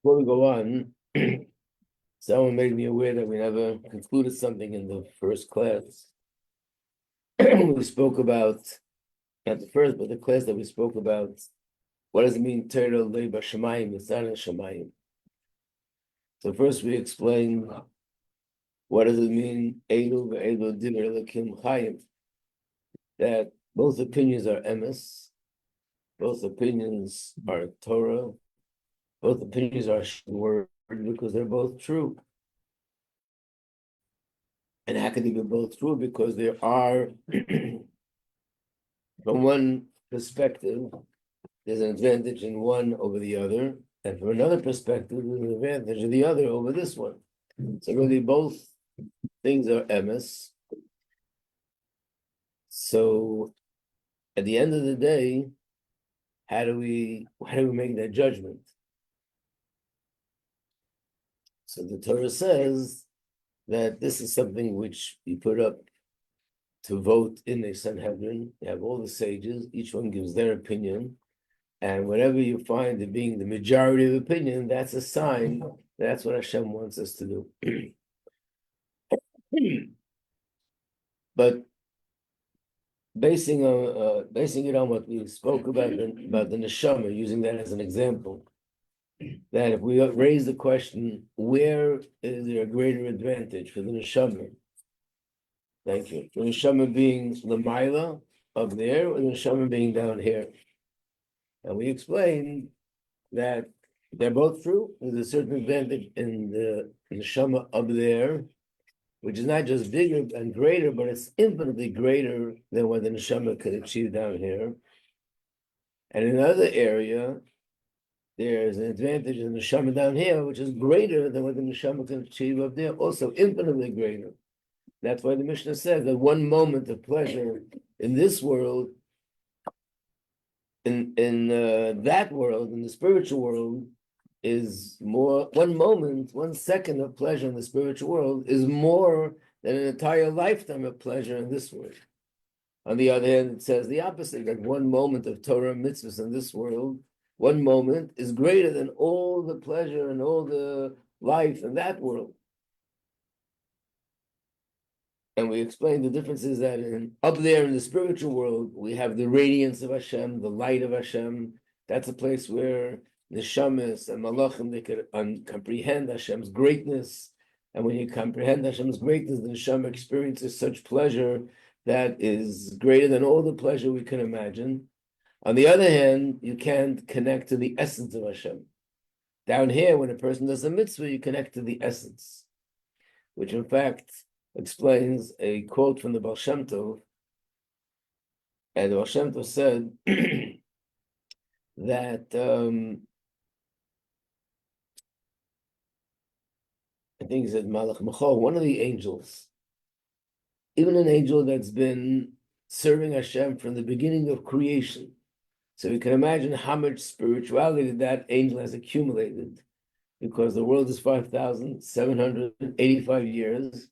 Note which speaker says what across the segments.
Speaker 1: Before we go on, someone made me aware that we never concluded something in the first class. We spoke about, not the first, but the class that we spoke about, what does it mean, Torah Leiba Shemayim, Mitzvah Shemayim. So first we explained, what does it mean, Eilu ve'Eilu Divrei Elokim Chayim, that both opinions are emes, both opinions are Torah, both opinions are word, because they're both true. And how can they be both true? Because there are, from one perspective, there's an advantage in one over the other, and from another perspective, there's an advantage of the other over this one. So really both things are emes. So at the end of the day, how do we make that judgment? So the Torah says that this is something which you put up to vote in a Sanhedrin. You have all the sages, each one gives their opinion, and whatever you find it being the majority of opinion, that's a sign that's what Hashem wants us to do. But basing it on what we spoke about the neshama, using that as an example, that if we raise the question, where is there a greater advantage for the neshama? Thank you. The neshama being l'mayla up there, or the neshama being down here. And we explained that they're both true. There's a certain advantage in the neshama up there, which is not just bigger and greater, but it's infinitely greater than what the neshama could achieve down here. And in another area, there's an advantage in the neshama down here, which is greater than what the neshama can achieve up there, also infinitely greater. That's why the Mishnah says that one moment of pleasure in this world, in that world, in the spiritual world, is more, one moment, 1 second of pleasure in the spiritual world is more than an entire lifetime of pleasure in this world. On the other hand, it says the opposite, that one moment of Torah mitzvahs in this world, one moment is greater than all the pleasure and all the life in that world. And we explained the difference is that up there in the spiritual world, we have the radiance of Hashem, the light of Hashem. That's a place where neshamas and malachim, they can comprehend Hashem's greatness. And when you comprehend Hashem's greatness, the neshama experiences such pleasure that is greater than all the pleasure we can imagine. On the other hand, you can't connect to the essence of Hashem. Down here, when a person does a mitzvah, you connect to the essence, which in fact explains a quote from the Baal Shem Tov. And the Baal Shem Tov said that I think he said Malach Machol, one of the angels, even an angel that's been serving Hashem from the beginning of creation. So you can imagine how much spirituality that angel has accumulated, because the world is 5,785 years.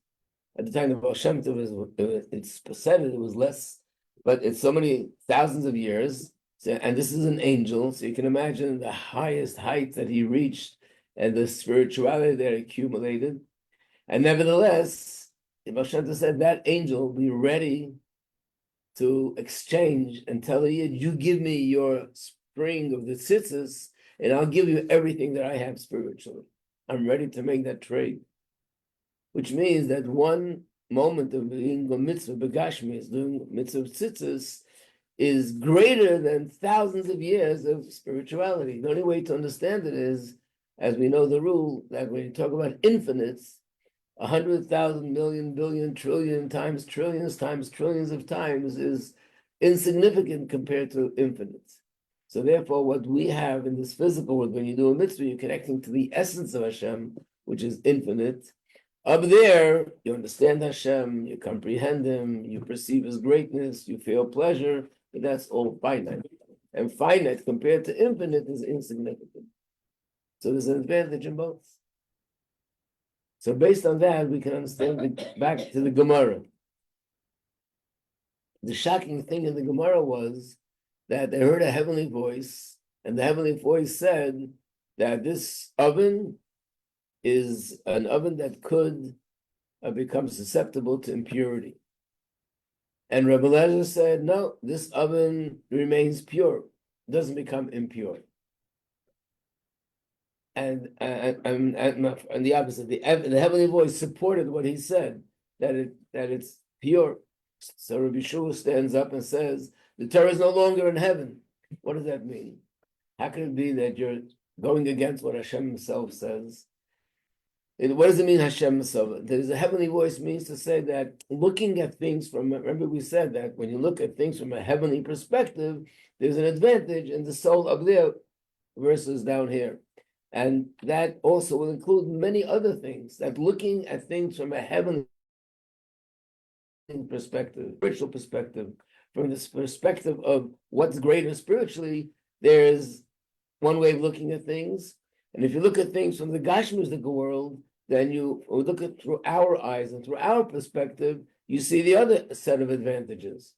Speaker 1: At the time of Baal Shem Tov, it's said it was less, but it's so many thousands of years. So, and this is an angel, so you can imagine the highest height that he reached and the spirituality that accumulated. And nevertheless, Baal Shem Tov said that angel will be ready to exchange and tell the Yid, you give me your spring of the tzitzis, and I'll give you everything that I have spiritually. I'm ready to make that trade. Which means that one moment of being a mitzvah begashmis, doing mitzvah tzitzis, is greater than thousands of years of spirituality. The only way to understand it is, as we know the rule, that when you talk about infinites, 100,000 million, billion, trillion times trillions of times is insignificant compared to infinites. So therefore, what we have in this physical world, when you do a mitzvah, you're connecting to the essence of Hashem, which is infinite. Up there, you understand Hashem, you comprehend Him, you perceive His greatness, you feel pleasure, but that's all finite. And finite compared to infinite is insignificant. So there's an advantage in both. So based on that, we can understand back to the Gemara. The shocking thing in the Gemara was that they heard a heavenly voice, and the heavenly voice said that this oven is an oven that could become susceptible to impurity. And Rabbi Majeski said, no, this oven remains pure, doesn't become impure. And the opposite, the heavenly voice supported what he said, that it's pure. So Rabbi Shua stands up and says, the Torah is no longer in heaven. What does that mean? How can it be that you're going against what Hashem himself says? What does it mean, Hashem himself? There's a heavenly voice means to say that looking at things from, remember we said that when you look at things from a heavenly perspective, there's an advantage in the soul up there versus down here. And that also will include many other things, that looking at things from a heavenly perspective, spiritual perspective, from this perspective of what's greater spiritually, there's one way of looking at things. And if you look at things from the Gashmistic world, then you look at through our eyes and through our perspective, you see the other set of advantages.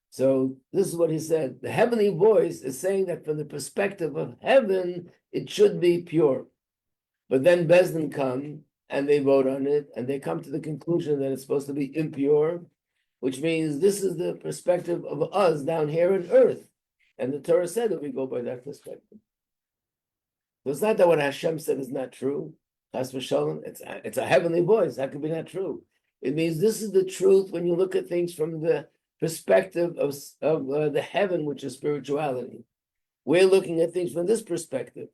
Speaker 1: So this is what he said. The heavenly voice is saying that from the perspective of heaven, it should be pure. But then Bezdin come and they vote on it and they come to the conclusion that it's supposed to be impure, which means this is the perspective of us down here on earth. And the Torah said that we go by that perspective. So it's not that what Hashem said is not true. Chas v'shalom, it's a heavenly voice. That could be not true. It means this is the truth when you look at things from the perspective of the heaven, which is spirituality. We're looking at things from this perspective.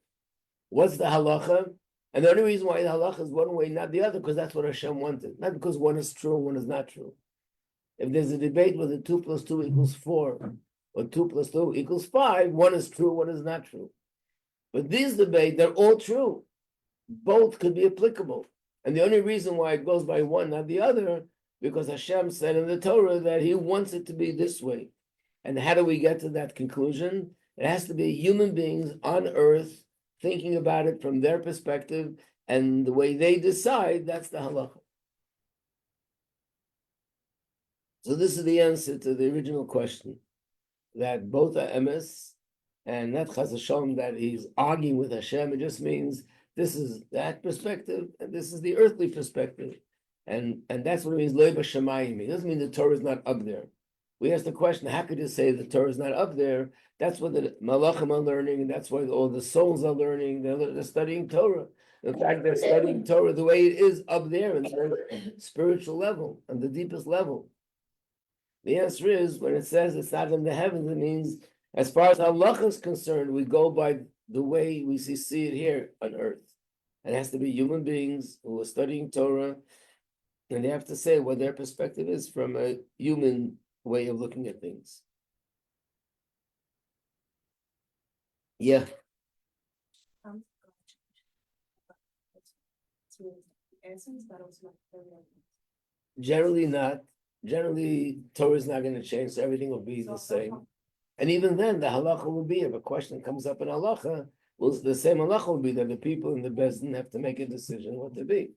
Speaker 1: What's the halacha? And the only reason why the halacha is one way, not the other, because that's what Hashem wanted. Not because one is true and one is not true. If there's a debate whether 2 + 2 = 4 or 2 + 2 = 5, one is true, one is not true. But these debates, they're all true. Both could be applicable. And the only reason why it goes by one, not the other, because Hashem said in the Torah that he wants it to be this way. And how do we get to that conclusion? It has to be human beings on earth thinking about it from their perspective, and the way they decide, that's the halacha. So this is the answer to the original question, that both are emes, and not chas v'shalom that he's arguing with Hashem. It just means this is that perspective, and this is the earthly perspective. And that's what it means, loy b'shamayim. It doesn't mean the Torah is not up there. We ask the question, how could you say the Torah is not up there? That's what the malachim are learning, and that's why all the souls are learning. They're studying Torah. In fact, they're studying Torah the way it is up there in the spiritual level, on the deepest level. The answer is, when it says it's not in the heavens, it means, as far as halacha is concerned, we go by the way we see it here on earth. It has to be human beings who are studying Torah, and they have to say what their perspective is from a human way of looking at things. Yeah. Generally not. Generally, Torah is not going to change, so everything will be the same. And even then, the halacha will be, if a question comes up in halacha, the same halacha will be that the people in the Bezdin have to make a decision what to be.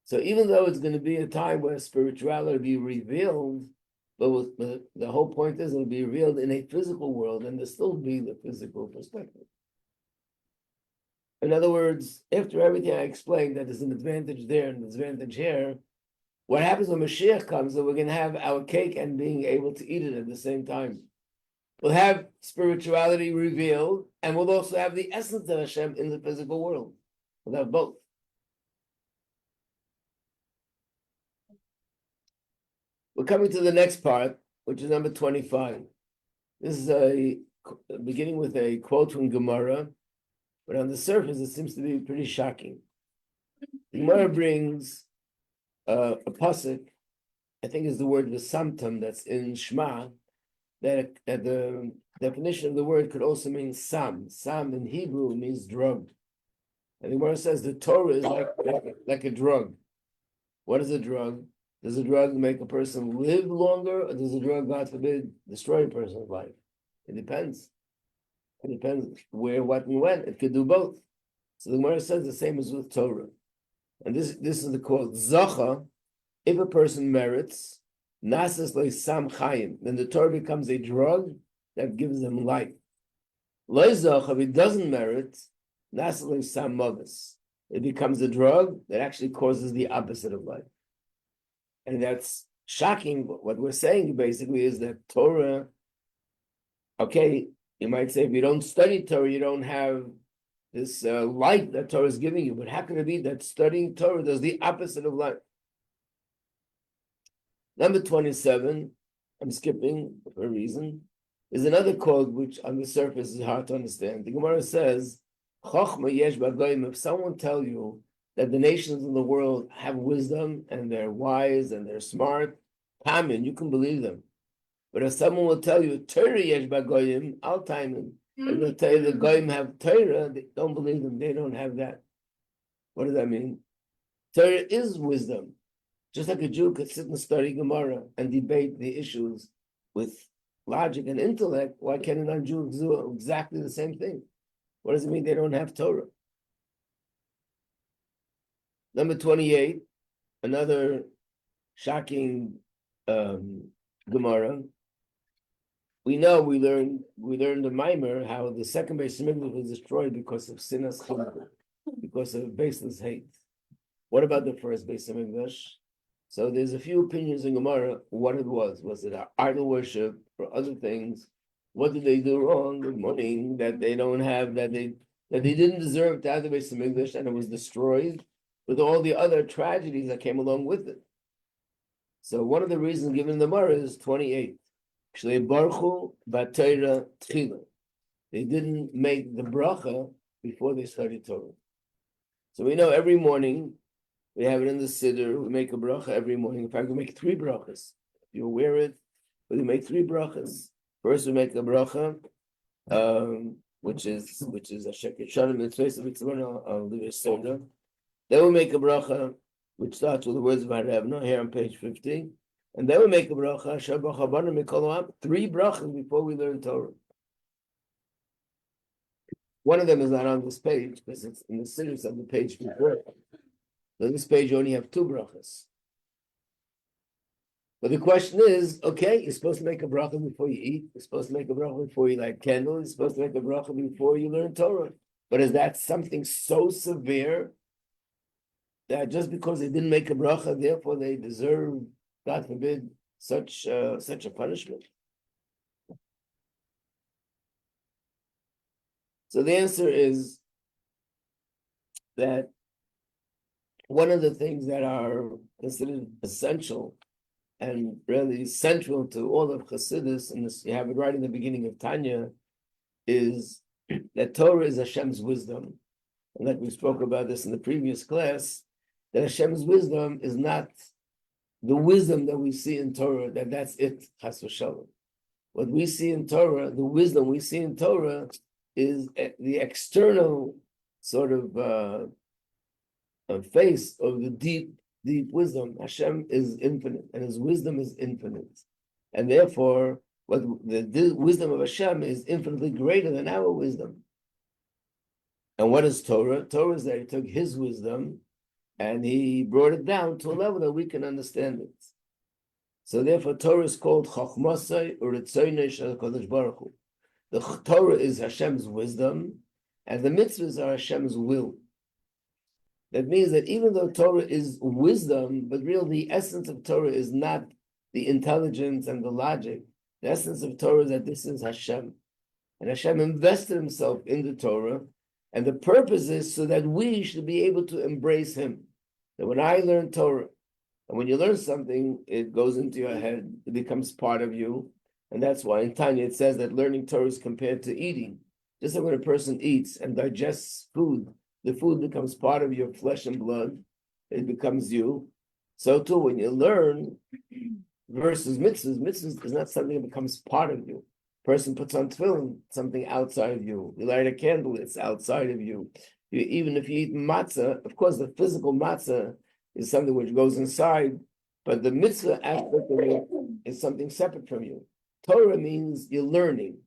Speaker 1: So even though it's going to be a time where spirituality will be revealed, but the whole point is it'll be revealed in a physical world, and there'll still be the physical perspective. In other words, after everything I explained, that there's an advantage there and an advantage here, what happens when Mashiach comes, that we're going to have our cake and being able to eat it at the same time. We'll have spirituality revealed, and we'll also have the essence of Hashem in the physical world. We'll have both. We're coming to the next part, which is number 25. This is beginning with a quote from Gemara, but on the surface it seems to be pretty shocking. Gemara brings a pasuk, I think is the word v'samtam that's in Shema, that the definition of the word could also mean sam. Sam in Hebrew means drug. And the Gemara says the Torah is like a drug. What is a drug? Does a drug make a person live longer, or does a drug, God forbid, destroy a person's life? It depends. It depends where, what, and when. It could do both. So the Gemara says the same as with Torah. And this is the quote, Zacha, if a person merits, Nasas lo sam chayim, then the Torah becomes a drug that gives them life. Lo zacha, if he doesn't merit, Nasli Samovis. It becomes a drug that actually causes the opposite of life. And that's shocking. What we're saying basically is that Torah, okay, you might say if you don't study Torah, you don't have this light that Torah is giving you. But how can it be that studying Torah does the opposite of life? Number 27, I'm skipping for a reason, is another code which on the surface is hard to understand. The Gemara says, Chochma yesh b'goyim, if someone tell you that the nations in the world have wisdom and they're wise and they're smart, Tamin, you can believe them. But if someone will tell you, Torah yesh b'goyim, al Tamin, and they'll tell you the goyim have Torah, don't believe them, they don't have that. What does that mean? Torah is wisdom. Just like a Jew could sit and study Gemara and debate the issues with logic and intellect, why can't a non-Jew do exactly the same thing? What does it mean they don't have Torah? Number 28, another shocking Gemara. We know we learned the Maimer how the second Beis Hamikdash was destroyed because of sinas chilul, because of baseless hate. What about the first Beis Hamikdash? So there's a few opinions in Gemara what it was. Was it idol worship or other things? What did they do wrong? Good morning, that they don't have, that they didn't deserve to have the Beis Hamikdash and it was destroyed with all the other tragedies that came along with it. So one of the reasons given in the Gemara is 28. They didn't make the bracha before they studied Torah. So we know every morning, we have it in the Siddur, we make a bracha every morning. In fact, we make 3 brachas. If you wear it, we make 3 brachas. First, we make a bracha, which is a sheket shanim mitzvah of the Yesod. Then we make a bracha, which starts with the words of Harevna, here on page 50. And then we make a bracha, 3 brachas before we learn Torah. One of them is not on this page, because it's in the Siddur of the page before. So this page you only have 2 brachas. But the question is, okay, you're supposed to make a bracha before you eat. You're supposed to make a bracha before you light candles. You're supposed to make a bracha before you learn Torah. But is that something so severe that just because they didn't make a bracha, therefore they deserve, God forbid, such a punishment? So the answer is that one of the things that are considered essential and really central to all of Chassidus, and this, you have it right in the beginning of Tanya, is that Torah is Hashem's wisdom. And like we spoke about this in the previous class, that Hashem's wisdom is not the wisdom that we see in Torah, that's it, Chas v'shalom. What we see in Torah, the wisdom we see in Torah, is the external sort of face of the deep wisdom. Hashem is infinite, and His wisdom is infinite, and therefore, what the wisdom of Hashem is infinitely greater than our wisdom. And what is Torah? Torah is that He took His wisdom and He brought it down to a level that we can understand it. So therefore, Torah is called Chachmasai Uritzonei Shel Kodesh Baruch Hu. The Torah is Hashem's wisdom, and the mitzvahs are Hashem's will. That means that even though Torah is wisdom, but really the essence of Torah is not the intelligence and the logic. The essence of Torah is that this is Hashem. And Hashem invested Himself in the Torah, and the purpose is so that we should be able to embrace Him. That when I learn Torah, and when you learn something, it goes into your head, it becomes part of you. And that's why in Tanya it says that learning Torah is compared to eating. Just like when a person eats and digests food, the food becomes part of your flesh and blood, it becomes you. So too, when you learn versus mitzvahs is not something that becomes part of you. Person puts on tefillin, something outside of you. You light a candle, it's outside of you. Even if you eat matzah, of course the physical matzah is something which goes inside, but the mitzvah aspect of it is something separate from you. Torah means you're learning.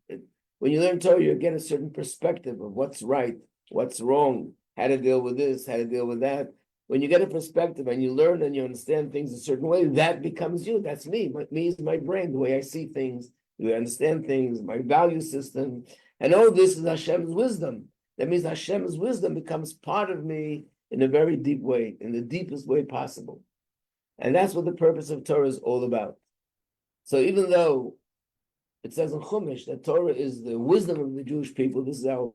Speaker 1: When you learn Torah, you get a certain perspective of what's right, what's wrong, how to deal with this, how to deal with that. When you get a perspective and you learn and you understand things a certain way, that becomes you. That's me. Me is my brain, the way I see things, the way I understand things, my value system. And all this is Hashem's wisdom. That means Hashem's wisdom becomes part of me in a very deep way, in the deepest way possible. And that's what the purpose of Torah is all about. So even though it says in Chumash that Torah is the wisdom of the Jewish people, this is our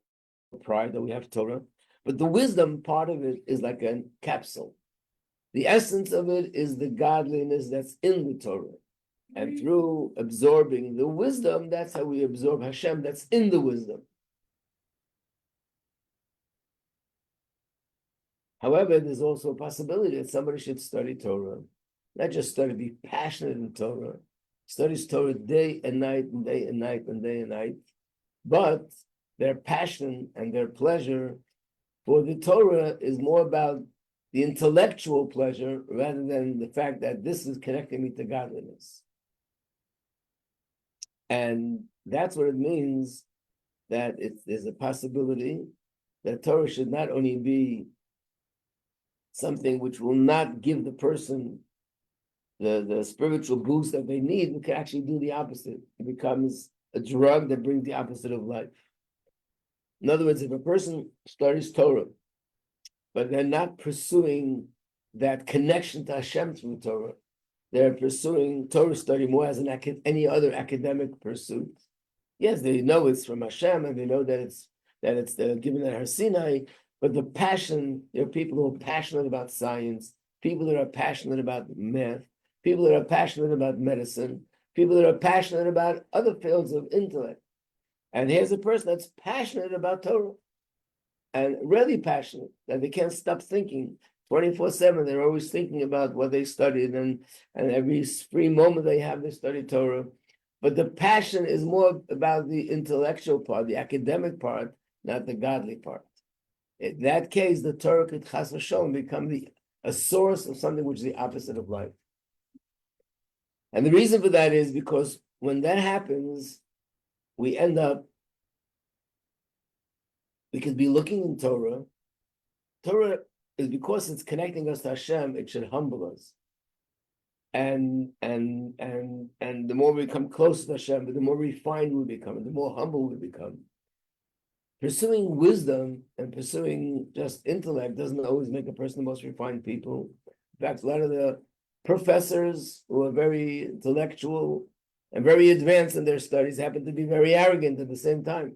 Speaker 1: pride that we have Torah, but the wisdom part of it is like a capsule. The essence of it is the godliness that's in the Torah. And through absorbing the wisdom, that's how we absorb Hashem that's in the wisdom. However, there's also a possibility that somebody should study Torah, not just study, be passionate in Torah, studies Torah day and night and day and night and day and night, but their passion and their pleasure for the Torah is more about the intellectual pleasure rather than the fact that this is connecting me to godliness. And that's what it means that there's a possibility that Torah should not only be something which will not give the person the spiritual boost that they need, we can actually do the opposite. It becomes a drug that brings the opposite of life. In other words, if a person studies Torah, but they're not pursuing that connection to Hashem through Torah, they're pursuing Torah study more as any other academic pursuit. Yes, they know it's from Hashem, and they know that it's given at Har Sinai, but the passion, there are people who are passionate about science, people that are passionate about math, people that are passionate about medicine, people that are passionate about other fields of intellect. And here's a person that's passionate about Torah, and really passionate, that they can't stop thinking. 24/7, they're always thinking about what they studied, and every free moment they have, they study Torah. But the passion is more about the intellectual part, the academic part, not the godly part. In that case, the Torah could chas v'sholom become a source of something which is the opposite of life. And the reason for that is because when that happens, we could be looking in Torah. Torah is because it's connecting us to Hashem, it should humble us. And the more we come close to Hashem, the more refined we become, and the more humble we become. Pursuing wisdom and pursuing just intellect doesn't always make a person the most refined people. In fact, a lot of the professors who are very intellectual and very advanced in their studies happen to be very arrogant at the same time.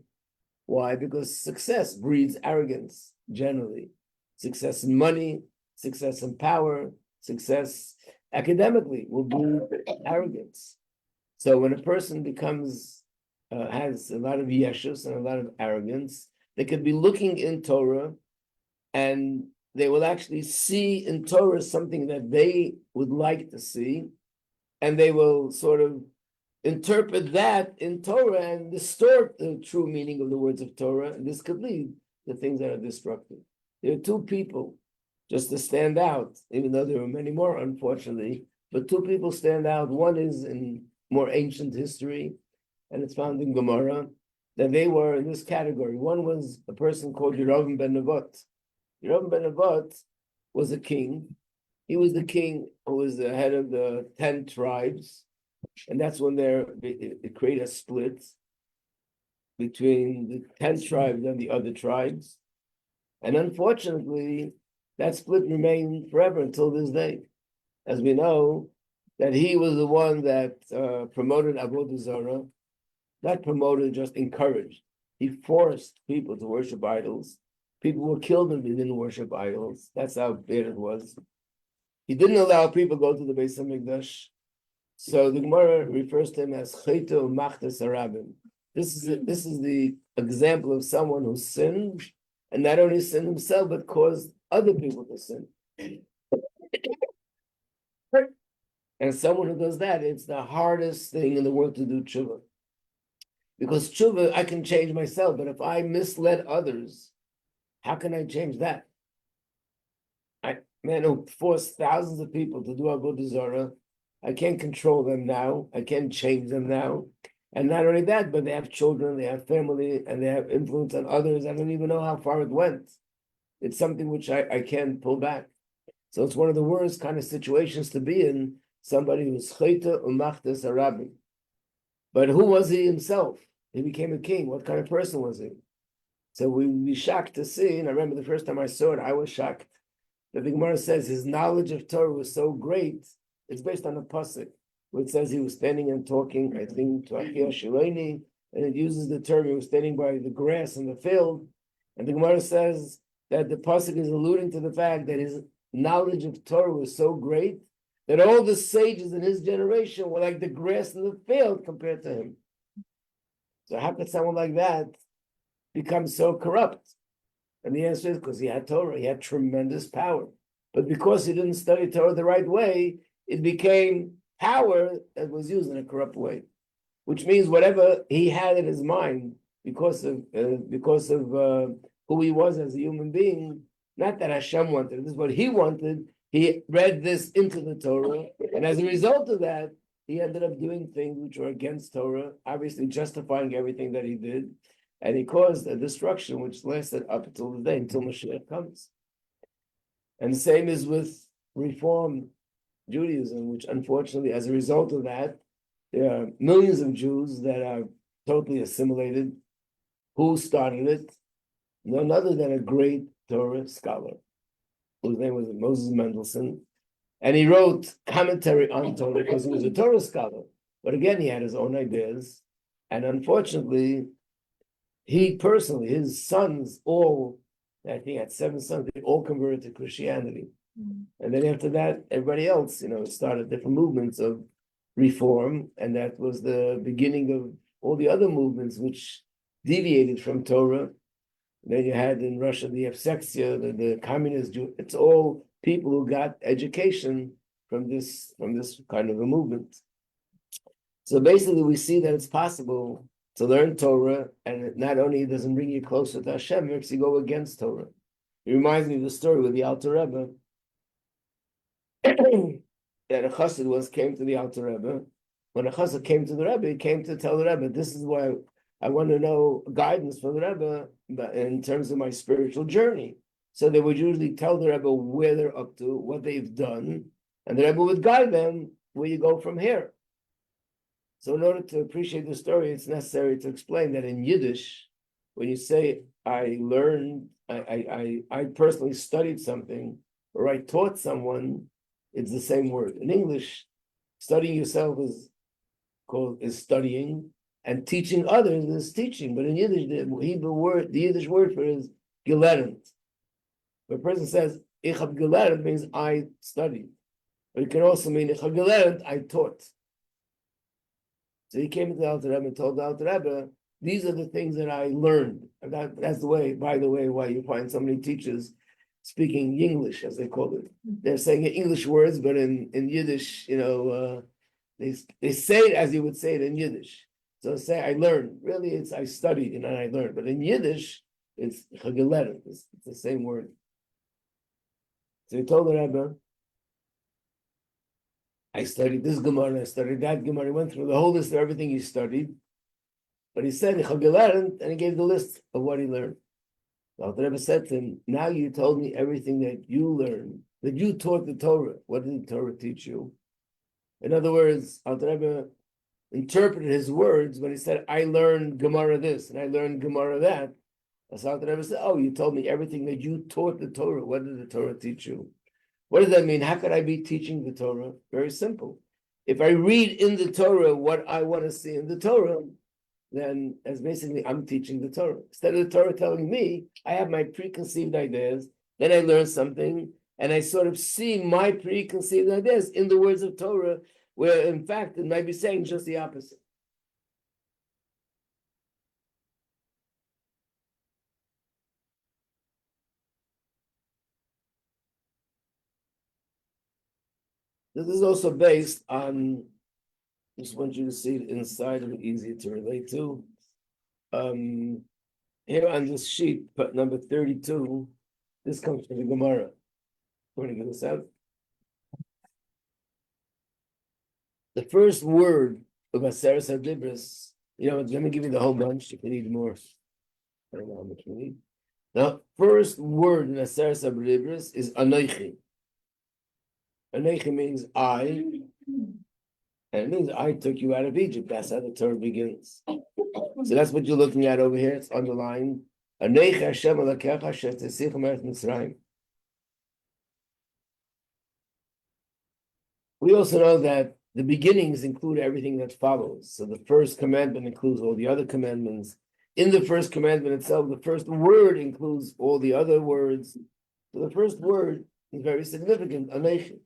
Speaker 1: Why? Because success breeds arrogance, generally. Success in money, success in power, success academically will breed arrogance. So when a person has a lot of yeshus and a lot of arrogance, they could be looking in Torah, and they will actually see in Torah something that they would like to see, and they will sort of interpret that in Torah and distort the true meaning of the words of Torah, and this could lead to things that are destructive. There are two people, just to stand out, even though there are many more, unfortunately, but two people stand out. One is in more ancient history, and it's found in Gemara, that they were in this category. One was a person called Yerovim ben Nevat. Yerovim ben Nevat was a king. He was the king who was the head of the 10 tribes, and that's when it created a split between the 10 tribes and the other tribes. And unfortunately, that split remained forever until this day. As we know, that he was the one that promoted Avodah Zarah, not promoted, just encouraged. He forced people to worship idols. People were killed if they didn't worship idols. That's how bad it was. He didn't allow people to go to the Beis HaMikdash. So the Gemara refers to him as Chayto Machtes Harabim. This is the example of someone who sinned, and not only sinned himself, but caused other people to sin. And someone who does that, it's the hardest thing in the world to do tshuva. Because tshuva, I can change myself, but if I misled others, how can I change that? Man who forced thousands of people to do Avodah Zarah, I can't control them now. I can't change them now. And not only that, but they have children, they have family, and they have influence on others. I don't even know how far it went. It's something which I can't pull back. So it's one of the worst kind of situations to be in, somebody who's chayta umachtes harabim. But who was he himself? He became a king. What kind of person was he? So we would be shocked to see, and I remember the first time I saw it, I was shocked, that the Gemara says his knowledge of Torah was so great, it's based on a pasuk, where it says he was standing and talking, I think, to Achia Shiloni, and it uses the term, he was standing by the grass in the field, and the Gemara says that the pasuk is alluding to the fact that his knowledge of Torah was so great, that all the sages in his generation were like the grass in the field compared to him. So how could someone like that become so corrupt? And the answer is because he had Torah, he had tremendous power. But because he didn't study Torah the right way, it became power that was used in a corrupt way. Which means whatever he had in his mind, because of who he was as a human being, not that Hashem wanted, this is what he wanted, he read this into the Torah, and as a result of that, he ended up doing things which were against Torah, obviously justifying everything that he did, and he caused a destruction which lasted up until the day, until Mashiach comes. And the same is with Reform Judaism, which unfortunately, as a result of that, there are millions of Jews that are totally assimilated. Who started it? None other than a great Torah scholar, whose name was Moses Mendelssohn. And he wrote commentary on Torah because he was a Torah scholar. But again, he had his own ideas. And unfortunately, he personally, his sons, all, I think he had 7 sons, they all converted to Christianity. And then after that, everybody else, started different movements of reform. And that was the beginning of all the other movements which deviated from Torah. And then you had in Russia the Evsexia, the communist Jew. It's all people who got education from this kind of a movement. So basically, we see that it's possible to learn Torah, and it not only doesn't bring you closer to Hashem, it makes you go against Torah. It reminds me of the story with the Alter Rebbe, that a Chassid came to the Alter Rebbe. When a Chassid came to the Rebbe, he came to tell the Rebbe, this is why I want to know guidance from the Rebbe in terms of my spiritual journey. So they would usually tell the Rebbe where they're up to, what they've done, and the Rebbe would guide them where you go from here. So in order to appreciate the story, it's necessary to explain that in Yiddish, when you say, I learned, I personally studied something, or I taught someone, it's the same word. In English, studying yourself is studying, and teaching others is teaching. But in Yiddish, the Yiddish word for it is gelernt. When a person says, ich hab gelernt, means I studied. But it can also mean, ich hab gelernt, I taught. So he came to the Alter Rebbe and told the Alter Rebbe, these are the things that I learned. And that's the way, by the way, why you find so many teachers speaking English, as they call it. They're saying English words, but in Yiddish, they say it as you would say it in Yiddish. So say, I learned. Really, it's I studied and I learned. But in Yiddish, it's chageler. It's the same word. So he told the Rebbe, I studied this Gemara, I studied that Gemara. He went through the whole list of everything he studied. But he said, and he gave the list of what he learned. The Rebbe said to him, now you told me everything that you learned, that you taught the Torah. What did the Torah teach you? In other words, Alter Rebbe interpreted his words when he said, I learned Gemara this, and I learned Gemara that. So Alter Rebbe said, oh, you told me everything that you taught the Torah. What did the Torah teach you? What does that mean? How could I be teaching the Torah? Very simple. If I read in the Torah what I want to see in the Torah, then as basically I'm teaching the Torah. Instead of the Torah telling me, I have my preconceived ideas, then I learn something, and I sort of see my preconceived ideas in the words of Torah, where in fact it might be saying just the opposite. This is also based on, just want you to see it inside of it, easier to relate to. Here on this sheet, number 32, this comes from the Gemara. Want to get this out? The first word of Aseres HaDibros, let me give you the whole bunch if you need more. I don't know how much we need. The first word in Aseres HaDibros is Anoichi. Anoichi means I, and it means I took you out of Egypt. That's how the Torah begins. So that's what you're looking at over here. It's underlined. Aneich Hashem Elokecha asher tzisicha me'eretz Mitzrayim. We also know that the beginnings include everything that follows. So the first commandment includes all the other commandments. In the first commandment itself, the first word includes all the other words. So the first word is very significant, Aneich.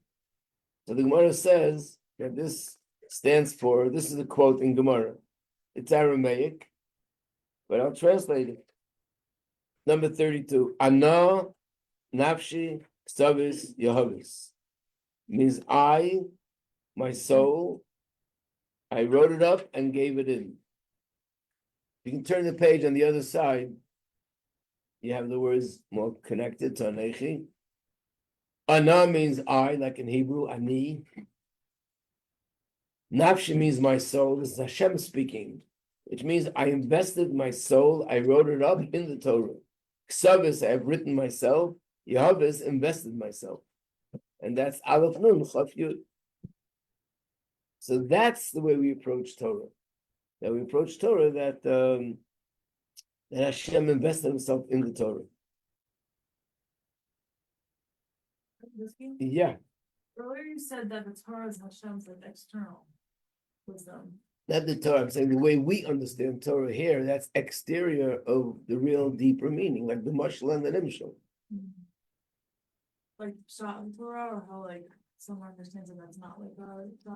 Speaker 1: So the Gemara says that this stands for, this is a quote in Gemara. It's Aramaic, but I'll translate it. Number 32, Ana Nafshi Ksavis Yehovis. Means I, my soul, I wrote it up and gave it in. You can turn the page on the other side. You have the words more connected to Anechi. Ana means I, like in Hebrew, Ani. Nafshi means my soul. This is Hashem speaking, which means I invested my soul. I wrote it up in the Torah. Ksavis, I have written myself. Yehovis, invested myself. And that's Aleph Nun, Chaf Yud. So that's the way we approach Torah. That we approach Torah that Hashem invested himself in the Torah. Yeah.
Speaker 2: Earlier you said that the Torah is Hashem's like external wisdom.
Speaker 1: Not the Torah, I'm saying the way we understand Torah here, that's exterior of the real deeper meaning, like the Mashal and the Nimshal.
Speaker 2: Like Pshat in Torah, or how like someone understands it that's not like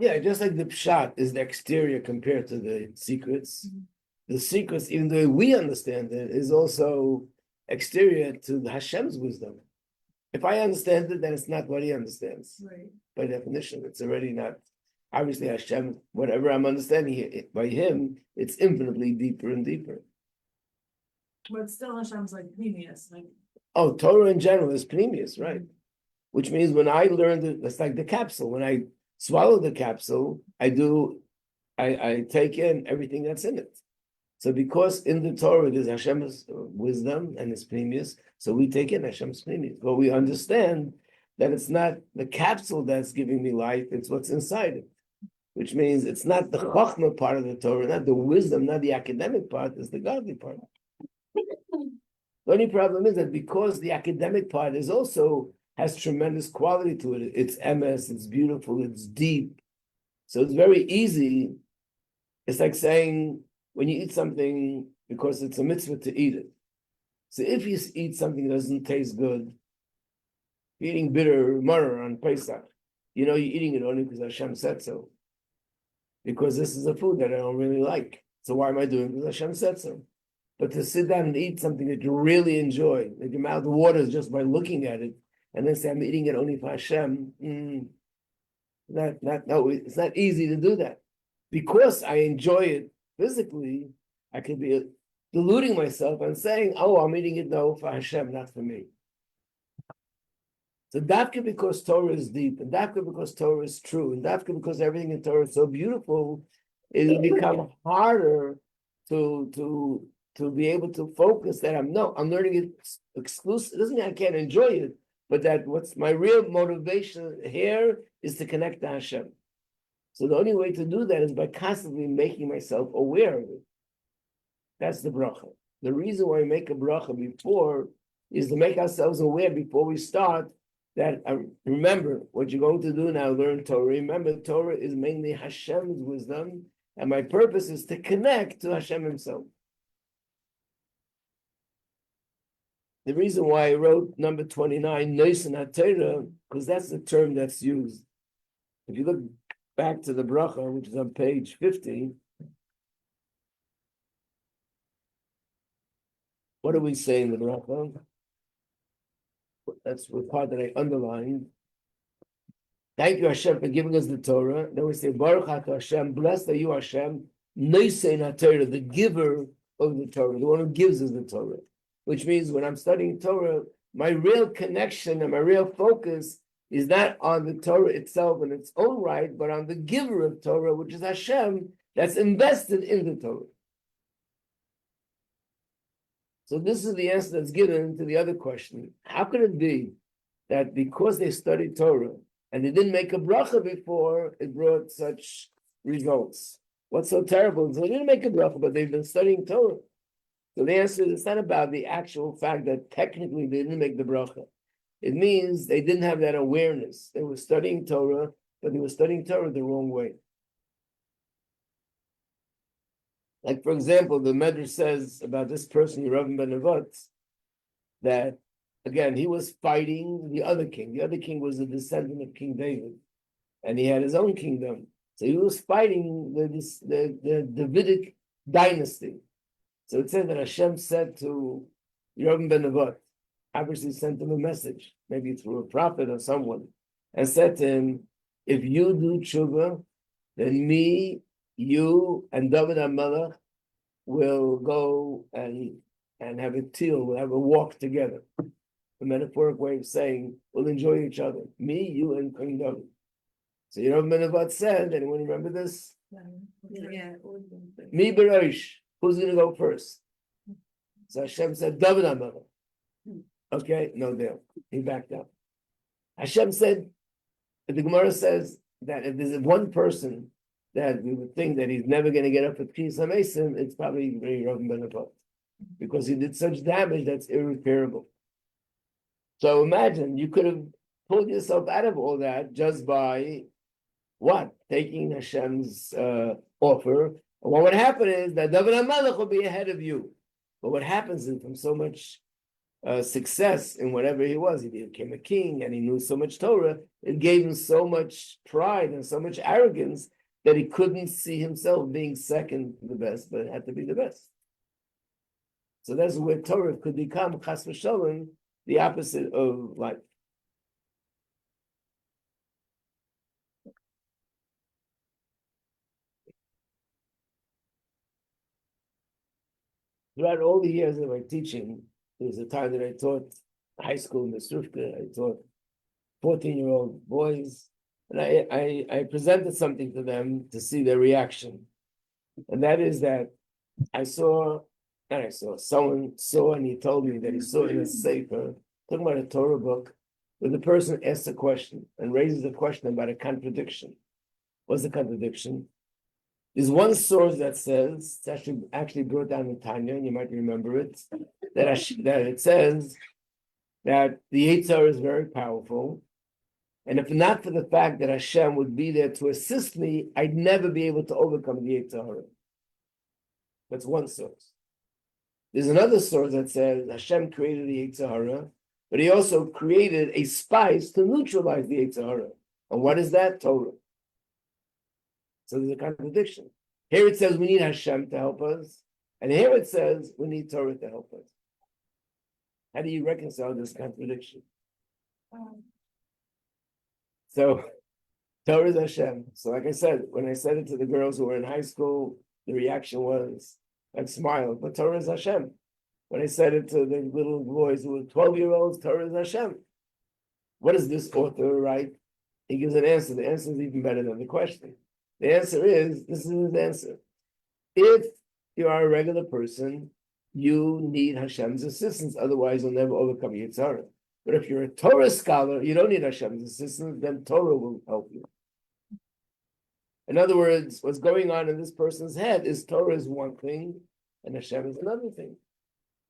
Speaker 1: Yeah, just like the Pshat is the exterior compared to the secrets. The secrets, even though we understand it, is also exterior to the Hashem's wisdom. If I understand it, then it's not what he understands.
Speaker 2: Right.
Speaker 1: By definition, it's already not. Obviously, Hashem, whatever I'm understanding by him, it's infinitely deeper and deeper.
Speaker 2: But still Hashem's like pneumius, like.
Speaker 1: Oh, Torah in general is pneumius, right? Which means when I learned it, it's like the capsule. When I swallow the capsule, I take in everything that's in it. So because in the Torah there's Hashem's wisdom and his pneumius, so we take in Hashem's pneumius. But we understand that it's not the capsule that's giving me life, it's what's inside it. Which means it's not the Chochmah part of the Torah, not the wisdom, not the academic part, it's the godly part. The only problem is that because the academic part is also has tremendous quality to it. It's emes, it's beautiful, it's deep. So it's very easy. It's like saying when you eat something because it's a mitzvah to eat it. So if you eat something that doesn't taste good, you're eating bitter maror on Pesach, you know you're eating it only because Hashem said so. Because this is a food that I don't really like. So why am I doing it? Because Hashem said so. But to sit down and eat something that you really enjoy, that your mouth waters just by looking at it, and then say I'm eating it only for Hashem. It's not easy to do that. Because I enjoy it physically, I could be deluding myself and saying, "Oh, I'm eating it now for Hashem, not for me." So dafka because Torah is deep, and dafka because Torah is true, and dafka because everything in Torah is so beautiful, it will become harder to be able to focus that I'm learning it exclusive. It doesn't mean I can't enjoy it. But that what's my real motivation here is to connect to Hashem. So the only way to do that is by constantly making myself aware of it. That's the bracha. The reason why we make a bracha before is to make ourselves aware before we start that remember what you're going to do now, learn Torah. Remember, Torah is mainly Hashem's wisdom, and my purpose is to connect to Hashem himself. The reason why I wrote number 29, Noisin HaTorah, because that's the term that's used. If you look back to the bracha, which is on page 50, what do we say in the bracha? That's the part that I underlined. Thank you, Hashem, for giving us the Torah. Then we say, Baruch Atah Hashem, blessed are you, Hashem, Noisin HaTorah, the giver of the Torah, the one who gives us the Torah. Which means when I'm studying Torah, my real connection and my real focus is not on the Torah itself in its own right, but on the giver of Torah, which is Hashem, that's invested in the Torah. So this is the answer that's given to the other question. How could it be that because they studied Torah and they didn't make a bracha before, it brought such results? What's so terrible? So they didn't make a bracha, but they've been studying Torah. So the answer is it's not about the actual fact that technically they didn't make the bracha. It means they didn't have that awareness. They were studying Torah, but they were studying Torah the wrong way. Like, for example, the Medrash says about this person, Rabbi Majeski, that, again, he was fighting the other king. The other king was a descendant of King David, and he had his own kingdom. So he was fighting the Davidic dynasty. So it said that Hashem said to Rabbi Majeski, obviously sent him a message, maybe through a prophet or someone, and said to him, if you do tshuva, then me, you, and David HaMelech will go and have a teal, we'll have a walk together. A metaphoric way of saying, we'll enjoy each other. Me, you, and King David. So Rabbi Majeski said, anyone remember this?
Speaker 2: Yeah.
Speaker 1: Me, Berosh, who's going to go first? So Hashem said, David HaMelech. Okay, no deal. He backed up. Hashem said, the Gemara says that if there's one person that we would think that he's never going to get up with Kiyas HaMesim, it's probably Rabbi Majeski, because he did such damage that's irreparable. So imagine you could have pulled yourself out of all that just by what? Taking Hashem's offer. And what would happen is that David HaMelech will be ahead of you. But what happens is from so much success in whatever he was, he became a king and he knew so much Torah, it gave him so much pride and so much arrogance that he couldn't see himself being second to the best, but it had to be the best. So that's where Torah could become, chas v'shalom, the opposite of life. Throughout all the years of my teaching, there was a time that I taught high school in the Srufka. I taught 14-year-old boys, and I presented something to them to see their reaction. And that is that someone saw, and he told me that he saw in a sefer, talking about a Torah book, where the person asks a question and raises a question about a contradiction. What's the contradiction? There's one source that says, it's actually brought down in Tanya, and you might remember it, that it says that the Iyar is very powerful, and if not for the fact that Hashem would be there to assist me, I'd never be able to overcome the Iyar. That's one source. There's another source that says Hashem created the Iyar, but he also created a spice to neutralize the Iyar. And what is that? Torah. So there's a contradiction. Here it says we need Hashem to help us, and here it says we need Torah to help us. How do you reconcile this contradiction? So Torah is Hashem. So like I said, when I said it to the girls who were in high school, the reaction was, I'd smile, but Torah is Hashem. When I said it to the little boys who were 12-year-olds, Torah is Hashem. What does this author write? He gives an answer. The answer is even better than the question. The answer is, this is his answer. If you are a regular person, you need Hashem's assistance, otherwise you'll never overcome Yitzhara. But if you're a Torah scholar, you don't need Hashem's assistance, then Torah will help you. In other words, what's going on in this person's head is Torah is one thing, and Hashem is another thing.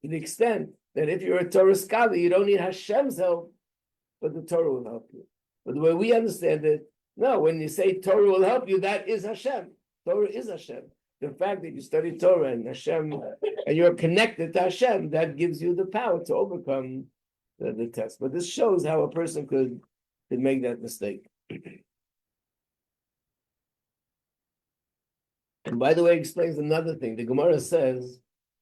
Speaker 1: To the extent that if you're a Torah scholar, you don't need Hashem's help, but the Torah will help you. But the way we understand it, no, when you say Torah will help you, that is Hashem. Torah is Hashem. The fact that you study Torah and Hashem, and you're connected to Hashem, that gives you the power to overcome the test. But this shows how a person could make that mistake. And by the way, it explains another thing. The Gemara says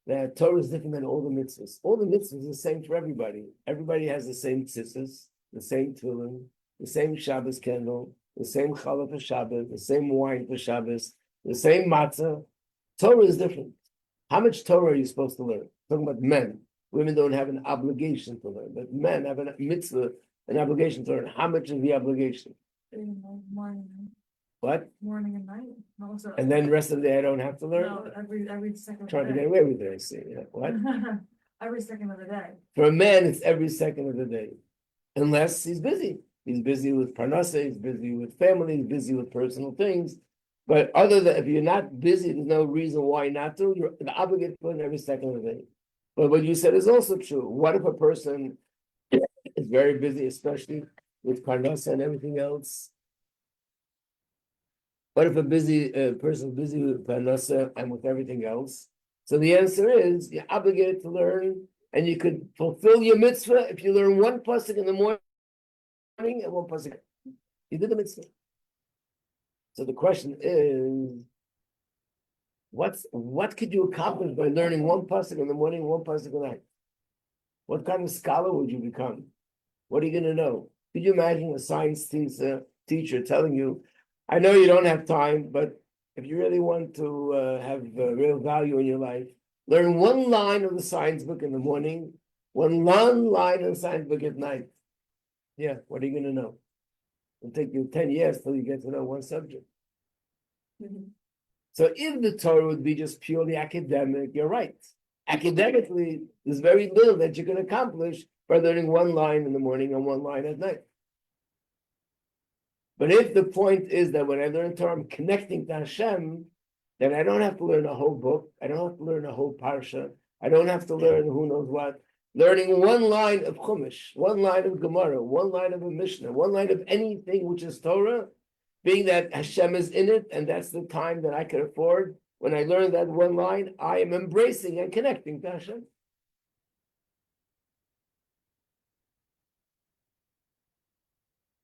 Speaker 1: that Torah is different than all the mitzvahs. All the mitzvahs are the same for everybody. Everybody has the same tzitzis, the same tefillin, the same Shabbos candle, the same challah for Shabbos, the same wine for Shabbos, the same matzah. Torah is different. How much Torah are you supposed to learn? Talking about men. Women don't have an obligation to learn, but men have a mitzvah, an obligation to learn. How much is the obligation?
Speaker 2: Morning.
Speaker 1: What?
Speaker 2: Morning and night. Also,
Speaker 1: and then the rest of the day I don't have to learn?
Speaker 2: No, every second.
Speaker 1: Trying to get away with it, I see. Yeah. What?
Speaker 2: Every second of the day.
Speaker 1: For a man, it's every second of the day. Unless he's busy. He's busy with parnasa, he's busy with family, he's busy with personal things. But other than if you're not busy, there's no reason why not to. You're obligated to learn every second of the day. But what you said is also true. What if a person is very busy, especially with parnasa and everything else? What if a busy person is busy with parnasa and with everything else? So the answer is you're obligated to learn, and you could fulfill your mitzvah if you learn one pasuk in the morning and one pasuk. You did the mitzvah. So the question is, what could you accomplish by learning one pasuk in the morning, one pasuk at night? What kind of scholar would you become? What are you going to know? Could you imagine a science teacher telling you, I know you don't have time, but if you really want to have real value in your life, learn one line of the science book in the morning, one line of the science book at night. Yeah, what are you going to know? It'll take you 10 years till you get to know one subject. Mm-hmm. So if the Torah would be just purely academic, you're right. Academically, there's very little that you can accomplish by learning one line in the morning and one line at night. But if the point is that when I learn Torah, I'm connecting to Hashem, then I don't have to learn a whole book. I don't have to learn a whole parsha. I don't have to learn who knows what. Learning one line of Chumash, one line of Gemara, one line of a Mishnah, one line of anything which is Torah, being that Hashem is in it, and that's the time that I can afford. When I learn that one line, I am embracing and connecting to Hashem.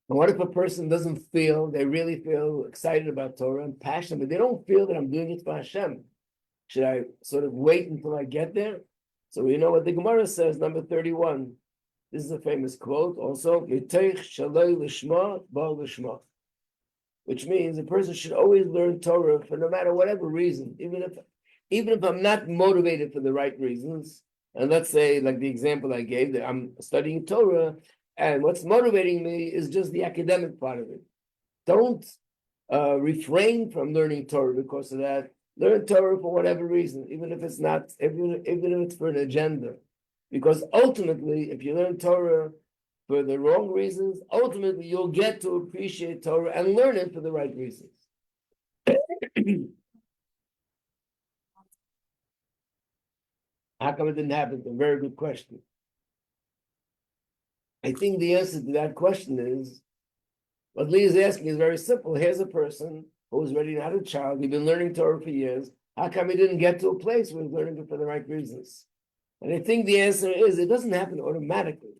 Speaker 1: And what if a person doesn't feel, they really feel excited about Torah and passionate, but they don't feel that I'm doing it for Hashem? Should I sort of wait until I get there? So we know what the Gemara says, number 31. This is a famous quote also, Miteich shaloi lishma ba'al lishma, which means a person should always learn Torah for no matter whatever reason, even if I'm not motivated for the right reasons. And let's say, like the example I gave, that I'm studying Torah, and what's motivating me is just the academic part of it. Don't refrain from learning Torah because of that. Learn Torah for whatever reason, even if it's not, even if it's for an agenda. Because ultimately, if you learn Torah for the wrong reasons, ultimately you'll get to appreciate Torah and learn it for the right reasons. How come it didn't happen? It's a very good question. I think the answer to that question is, what Lee is asking is very simple. Here's a person who's ready to have a child. He's been learning Torah for years. How come he didn't get to a place where he's learning it for the right reasons? And I think the answer is, it doesn't happen automatically.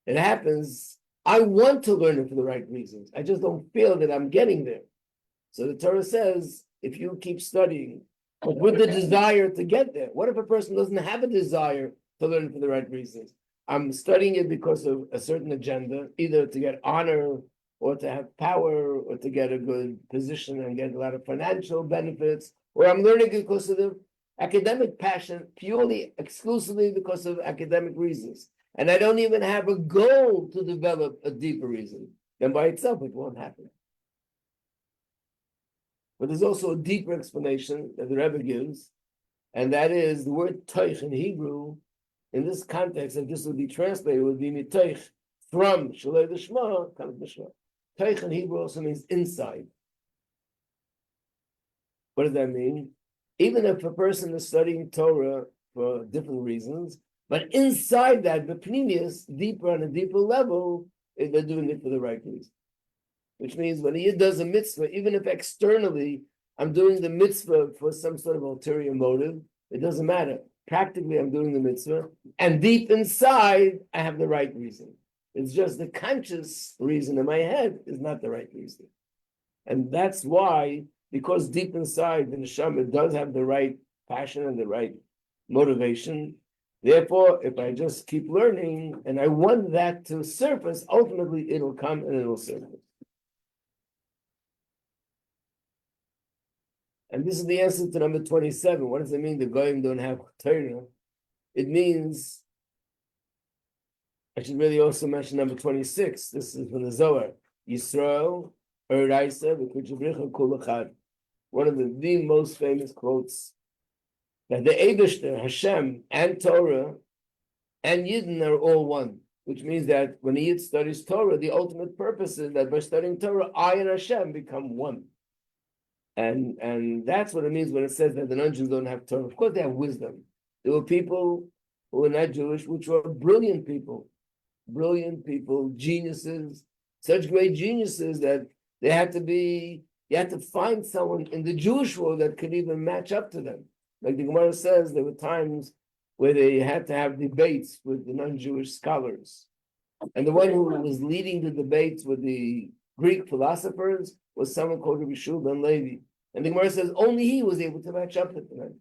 Speaker 1: It happens, I want to learn it for the right reasons. I just don't feel that I'm getting there. So the Torah says, if you keep studying, but with the desire to get there, what if a person doesn't have a desire to learn it for the right reasons? I'm studying it because of a certain agenda, either to get honor or to have power or to get a good position and get a lot of financial benefits, or I'm learning it because of the academic passion, purely, exclusively because of academic reasons. And I don't even have a goal to develop a deeper reason. Then by itself, it won't happen. But there's also a deeper explanation that the Rebbe gives, and that is the word toich in Hebrew. In this context, if this would be translated, it would be mitoich, from shalei l'shma, kind of l'shma. Toich in Hebrew also means inside. What does that mean? Even if a person is studying Torah for different reasons, but inside that, the pnimius, deeper on a deeper level, they're doing it for the right reason. Which means when he does a mitzvah, even if externally I'm doing the mitzvah for some sort of ulterior motive, it doesn't matter. Practically, I'm doing the mitzvah, and deep inside, I have the right reason. It's just the conscious reason in my head is not the right reason. And that's why, because deep inside, the neshama does have the right passion and the right motivation. Therefore, if I just keep learning and I want that to surface, ultimately it'll come and it'll surface. And this is the answer to number 27. What does it mean the goyim don't have Torah? It means, I should really also mention number 26. This is from the Zohar. Yisrael, Eraisa, v'kuchabricha kulachad. One of the most famous quotes, that the Eibishter, Hashem, and Torah, and Yidden are all one. Which means that when a Yid studies Torah, the ultimate purpose is that by studying Torah, I and Hashem become one. And that's what it means when it says that the non-Jews don't have Torah. Of course, they have wisdom. There were people who were not Jewish, which were brilliant people, geniuses, such great geniuses that they had to be. You had to find someone in the Jewish world that could even match up to them. Like the Gemara says, there were times where they had to have debates with the non-Jewish scholars. And the one who was leading the debates with the Greek philosophers was someone called Rabbi ben Levi. And the Gemara says only he was able to match up with them.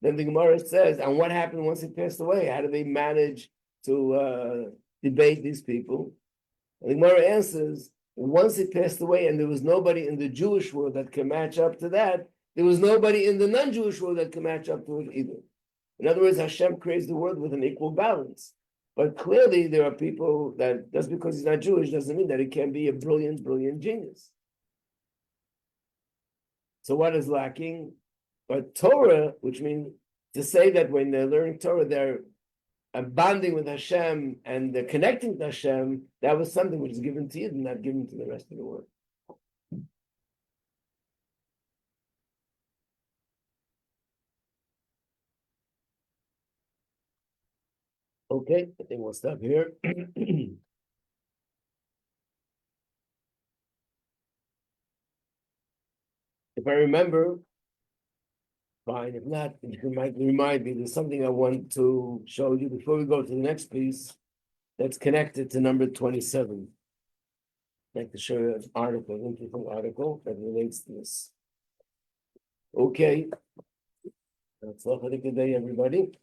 Speaker 1: Then the Gemara says, and what happened once he passed away? How did they manage to debate these people? And the Gemara answers, once he passed away and there was nobody in the Jewish world that can match up to that, there was nobody in the non-Jewish world that can match up to it either. In other words, Hashem creates the world with an equal balance. But clearly there are people that just because he's not Jewish doesn't mean that he can't be a brilliant, brilliant genius. So what is lacking? But Torah, which means to say that when they're learning Torah, they're bonding with Hashem and they're connecting to Hashem, that was something which is given to you and not given to the rest of the world. Okay, I think we'll stop here. If I remember, fine. If not, you might remind me. There's something I want to show you before we go to the next piece that's connected to number 27. I'd like to show you an article, an interesting article that relates to this. Okay. That's all for the good day, everybody.